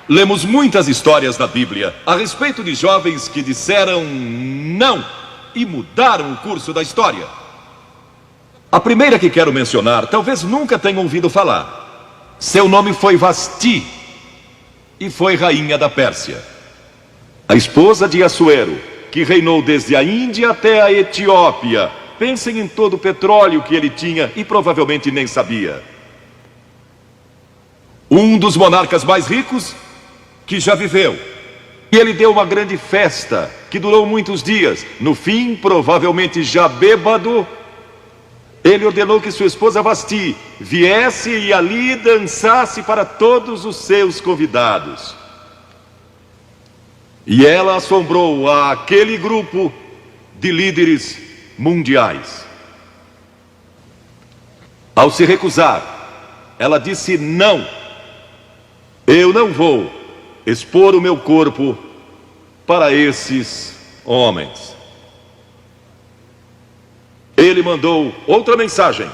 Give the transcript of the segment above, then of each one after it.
Lemos muitas histórias na Bíblia a respeito de jovens que disseram não e mudaram o curso da história. A primeira que quero mencionar, talvez nunca tenham ouvido falar. Seu nome foi Vasti e foi rainha da Pérsia. A esposa de Assuero, que reinou desde a Índia até a Etiópia. Pensem em todo o petróleo que ele tinha e provavelmente nem sabia. Um dos monarcas mais ricos que já viveu. E ele deu uma grande festa que durou muitos dias. No fim, provavelmente já bêbado, ele ordenou que sua esposa Vasti viesse e ali dançasse para todos os seus convidados. E ela assombrou aquele grupo de líderes mundiais. Ao se recusar, ela disse não. Eu não vou expor o meu corpo para esses homens. Ele mandou outra mensagem,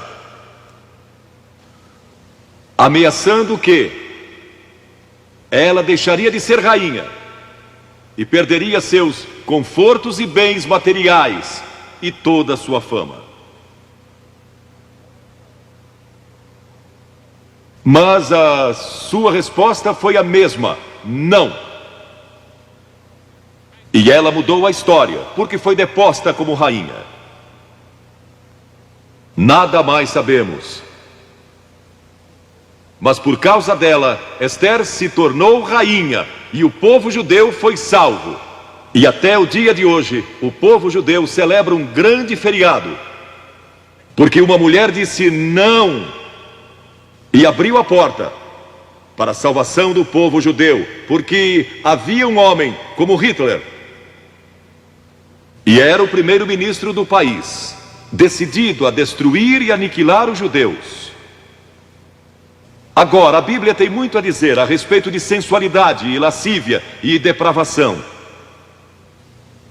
ameaçando que ela deixaria de ser rainha e perderia seus confortos e bens materiais e toda a sua fama. Mas a sua resposta foi a mesma: não. E ela mudou a história, porque foi deposta como rainha. Nada mais sabemos. Mas por causa dela, Esther se tornou rainha e o povo judeu foi salvo. E até o dia de hoje, o povo judeu celebra um grande feriado, porque uma mulher disse não e abriu a porta para a salvação do povo judeu, porque havia um homem como Hitler, e era o primeiro-ministro do país, decidido a destruir e aniquilar os judeus. Agora, a Bíblia tem muito a dizer a respeito de sensualidade e lascívia e depravação.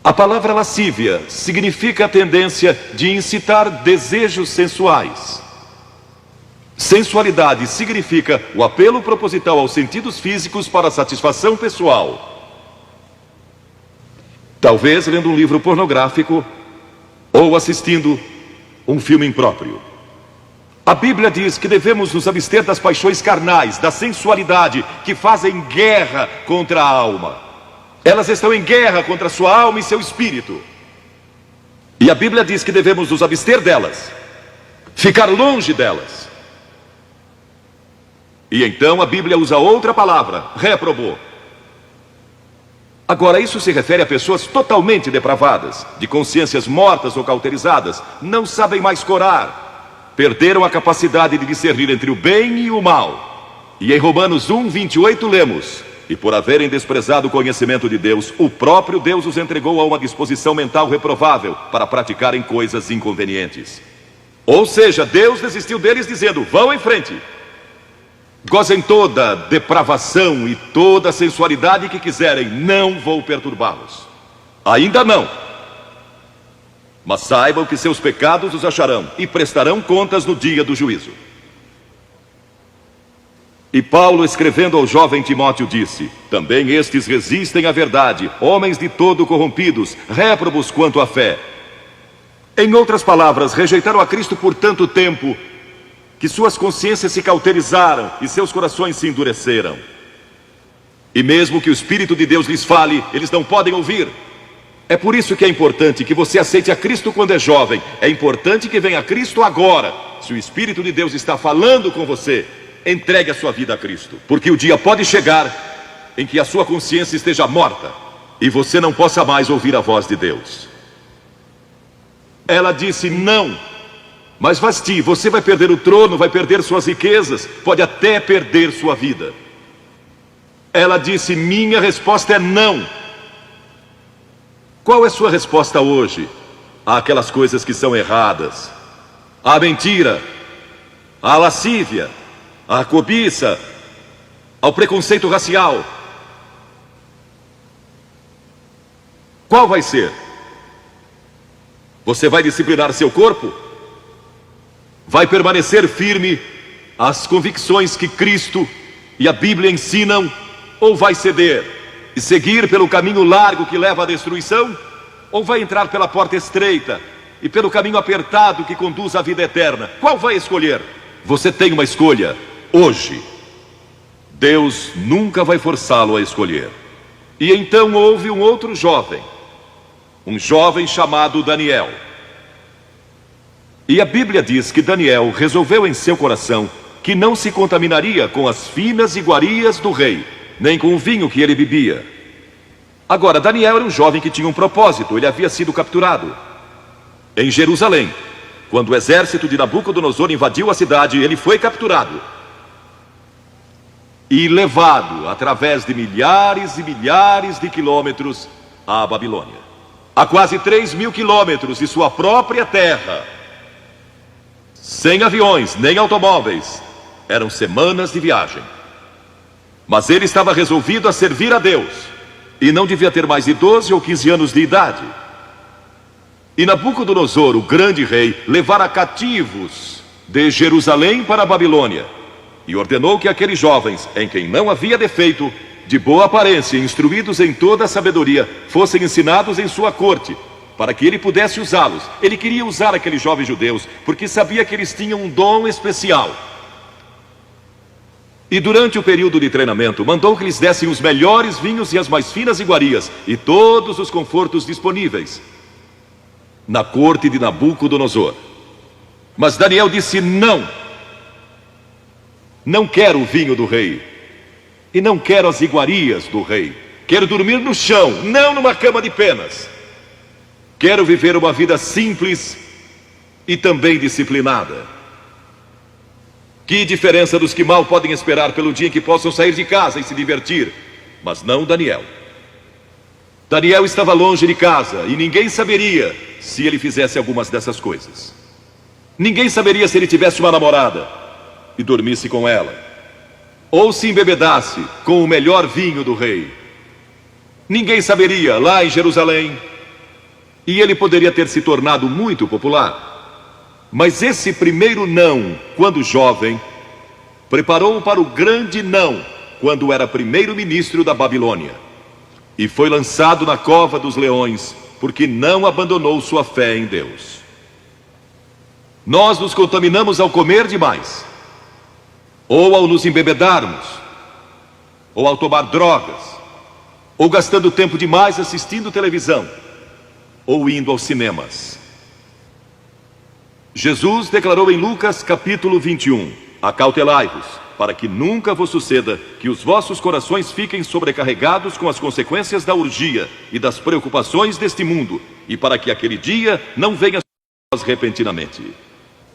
A palavra lascívia significa a tendência de incitar desejos sensuais. Sensualidade significa o apelo proposital aos sentidos físicos para a satisfação pessoal. Talvez lendo um livro pornográfico ou assistindo um filme impróprio. A Bíblia diz que devemos nos abster das paixões carnais, da sensualidade, que fazem guerra contra a alma. Elas estão em guerra contra a sua alma e seu espírito. E a Bíblia diz que devemos nos abster delas, ficar longe delas. E então a Bíblia usa outra palavra, réprobo. Agora, isso se refere a pessoas totalmente depravadas, de consciências mortas ou cauterizadas, não sabem mais corar, perderam a capacidade de discernir entre o bem e o mal. E em Romanos 1:28 lemos: e por haverem desprezado o conhecimento de Deus, o próprio Deus os entregou a uma disposição mental reprovável para praticarem coisas inconvenientes. Ou seja, Deus desistiu deles dizendo: vão em frente, gozem toda depravação e toda sensualidade que quiserem, não vou perturbá-los. Ainda não. Mas saibam que seus pecados os acharão e prestarão contas no dia do juízo. E Paulo, escrevendo ao jovem Timóteo, disse: também estes resistem à verdade, homens de todo corrompidos, réprobos quanto à fé. Em outras palavras, rejeitaram a Cristo por tanto tempo que suas consciências se cauterizaram e seus corações se endureceram. E mesmo que o Espírito de Deus lhes fale, eles não podem ouvir. É por isso que é importante que você aceite a Cristo quando é jovem. É importante que venha a Cristo agora. Se o Espírito de Deus está falando com você, entregue a sua vida a Cristo, porque o dia pode chegar em que a sua consciência esteja morta e você não possa mais ouvir a voz de Deus. Ela disse não. Mas Vasti, você vai perder o trono, vai perder suas riquezas, pode até perder sua vida. Ela disse: minha resposta é não. Qual é sua resposta hoje àquelas coisas que são erradas? À mentira, à lascívia, à cobiça, ao preconceito racial? Qual vai ser? Você vai disciplinar seu corpo? Vai permanecer firme às convicções que Cristo e a Bíblia ensinam Ou vai ceder e seguir pelo caminho largo que leva à destruição, ou vai entrar pela porta estreita e pelo caminho apertado que conduz à vida eterna? Qual vai escolher? Você tem uma escolha hoje. Deus nunca vai forçá-lo a escolher. E então houve um outro jovem, um jovem chamado Daniel. E a Bíblia diz que Daniel resolveu em seu coração que não se contaminaria com as finas iguarias do rei, nem com o vinho que ele bebia. Agora, Daniel era um jovem que tinha um propósito. Ele havia sido capturado em Jerusalém. Quando o exército de Nabucodonosor invadiu a cidade, ele foi capturado e levado através de milhares e milhares de quilômetros à Babilônia. A quase 3.000 quilômetros de sua própria terra, sem aviões nem automóveis. Eram semanas de viagem. Mas ele estava resolvido a servir a Deus, e não devia ter mais de 12 ou 15 anos de idade. E Nabucodonosor, o grande rei, levara cativos de Jerusalém para a Babilônia, e ordenou que aqueles jovens, em quem não havia defeito, de boa aparência, instruídos em toda a sabedoria, fossem ensinados em sua corte, para que ele pudesse usá-los. Ele queria usar aqueles jovens judeus, porque sabia que eles tinham um dom especial. E durante o período de treinamento, mandou que lhes dessem os melhores vinhos e as mais finas iguarias, e todos os confortos disponíveis na corte de Nabucodonosor. Mas Daniel disse: não, não quero o vinho do rei, e não quero as iguarias do rei. Quero dormir no chão, não numa cama de penas. Quero viver uma vida simples e também disciplinada. Que diferença dos que mal podem esperar pelo dia em que possam sair de casa e se divertir. Mas não Daniel. Daniel estava longe de casa e ninguém saberia se ele fizesse algumas dessas coisas. Ninguém saberia se ele tivesse uma namorada e dormisse com ela, ou se embebedasse com o melhor vinho do rei. Ninguém saberia lá em Jerusalém, e ele poderia ter se tornado muito popular. Mas esse primeiro não, quando jovem, preparou-o para o grande não, quando era primeiro-ministro da Babilônia. E foi lançado na cova dos leões, porque não abandonou sua fé em Deus. Nós nos contaminamos ao comer demais, ou ao nos embebedarmos, ou ao tomar drogas, ou gastando tempo demais assistindo televisão, ou indo aos cinemas. Jesus declarou em Lucas capítulo 21: acautelai-vos, para que nunca vos suceda que os vossos corações fiquem sobrecarregados com as consequências da orgia e das preocupações deste mundo, e para que aquele dia não venha sobre vós repentinamente.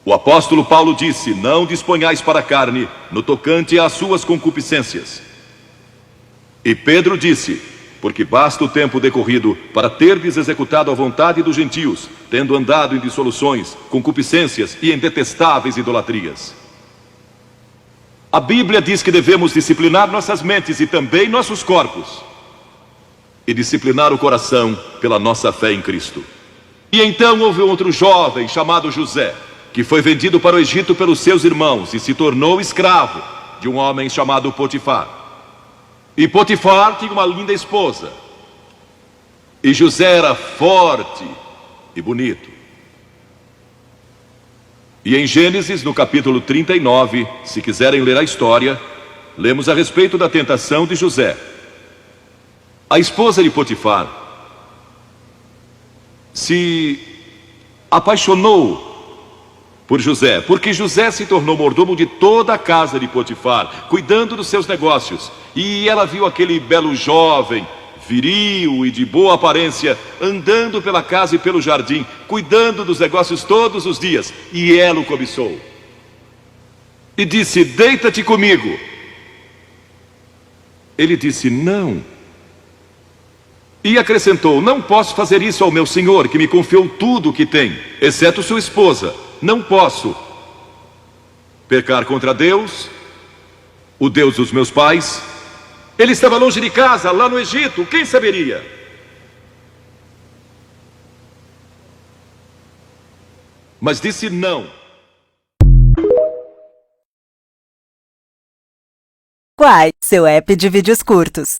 O apóstolo Paulo disse: não disponhais para a carne no tocante às suas concupiscências. E Pedro disse: porque basta o tempo decorrido para terdes executado a vontade dos gentios, tendo andado em dissoluções, concupiscências e em detestáveis idolatrias. A Bíblia diz que devemos disciplinar nossas mentes e também nossos corpos, e disciplinar o coração pela nossa fé em Cristo. E então houve outro jovem chamado José, que foi vendido para o Egito pelos seus irmãos e se tornou escravo de um homem chamado Potifar. E Potifar tinha uma linda esposa, e José era forte e bonito. E em Gênesis, no capítulo 39, se quiserem ler a história, lemos a respeito da tentação de José. A esposa de Potifar se apaixonou por José, porque José se tornou mordomo de toda a casa de Potifar, cuidando dos seus negócios. E ela viu aquele belo jovem, viril e de boa aparência, andando pela casa e pelo jardim, cuidando dos negócios todos os dias, e ela o cobiçou. E disse: deita-te comigo. Ele disse: não. E acrescentou: não posso fazer isso ao meu senhor, que me confiou tudo o que tem, exceto sua esposa. Não posso pecar contra Deus, o Deus dos meus pais. Ele estava longe de casa, lá no Egito, quem saberia? Mas disse não. Quai, seu app de vídeos curtos.